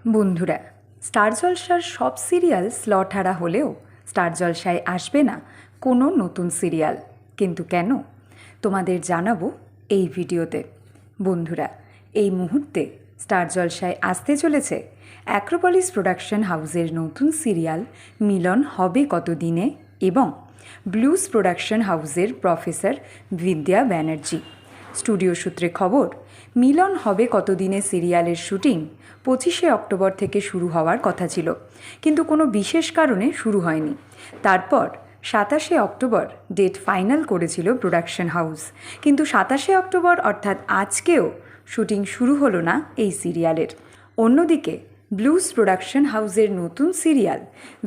বন্ধুরা, স্টার জলসার সব সিরিয়াল স্লট হারা হলেও স্টার জলসায় আসবে না কোনো নতুন সিরিয়াল। কিন্তু কেন, তোমাদের জানাবো এই ভিডিওতে। বন্ধুরা, এই মুহূর্তে স্টার জলসায় আসতে চলেছে অ্যাক্রোপলিস প্রোডাকশন হাউসের নতুন সিরিয়াল মিলন হবে কতদিনে এবং ব্লুজ প্রোডাকশন হাউসের প্রফেসর বিদ্যা ব্যানার্জি। স্টুডিও সূত্রে খবর, মিলন হবে কতদিনে সিরিয়ালের শুটিং 25শে অক্টোবর থেকে শুরু হওয়ার কথা ছিল, কিন্তু কোনো বিশেষ কারণে শুরু হয়নি। তারপর 27শে অক্টোবর ডেট ফাইনাল করেছিল প্রোডাকশন হাউস, কিন্তু 27শে অক্টোবর অর্থাৎ আজকেও শুটিং শুরু হলো না এই সিরিয়ালের। অন্যদিকে ব্লুজ প্রোডাকশন হাউসের নতুন সিরিয়াল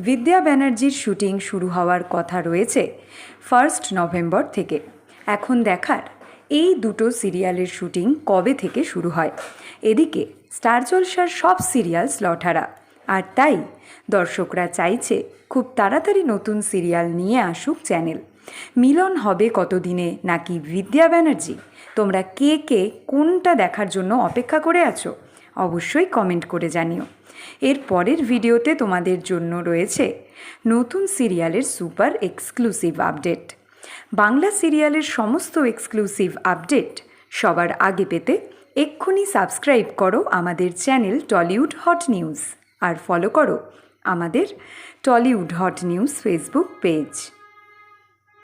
বিদ্যা ব্যানার্জির শুটিং শুরু হওয়ার কথা রয়েছে 1 নভেম্বর থেকে। এখন দেখার এই দুটো সিরিয়ালের শুটিং কবে থেকে শুরু হয়। এদিকে স্টার জলসার সব সিরিয়াল স্লট হারা, আর তাই দর্শকরা চাইছে খুব তাড়াতাড়ি নতুন সিরিয়াল নিয়ে আসুক চ্যানেল। মিলন হবে কতদিনে নাকি বিদ্যা ব্যানার্জি, তোমরা কে কে কোনটা দেখার জন্য অপেক্ষা করে আছো অবশ্যই কমেন্ট করে জানিও। এর পরের ভিডিওতে তোমাদের জন্য রয়েছে নতুন সিরিয়ালের সুপার এক্সক্লুসিভ আপডেট। বাংলা সিরিয়ালের সমস্ত এক্সক্লুসিভ আপডেট সবার আগে পেতে এক্ষুনি সাবস্ক্রাইব করো আমাদের চ্যানেল টলিউড হট নিউজ, আর ফলো করো আমাদের Tollywood hot news Facebook page.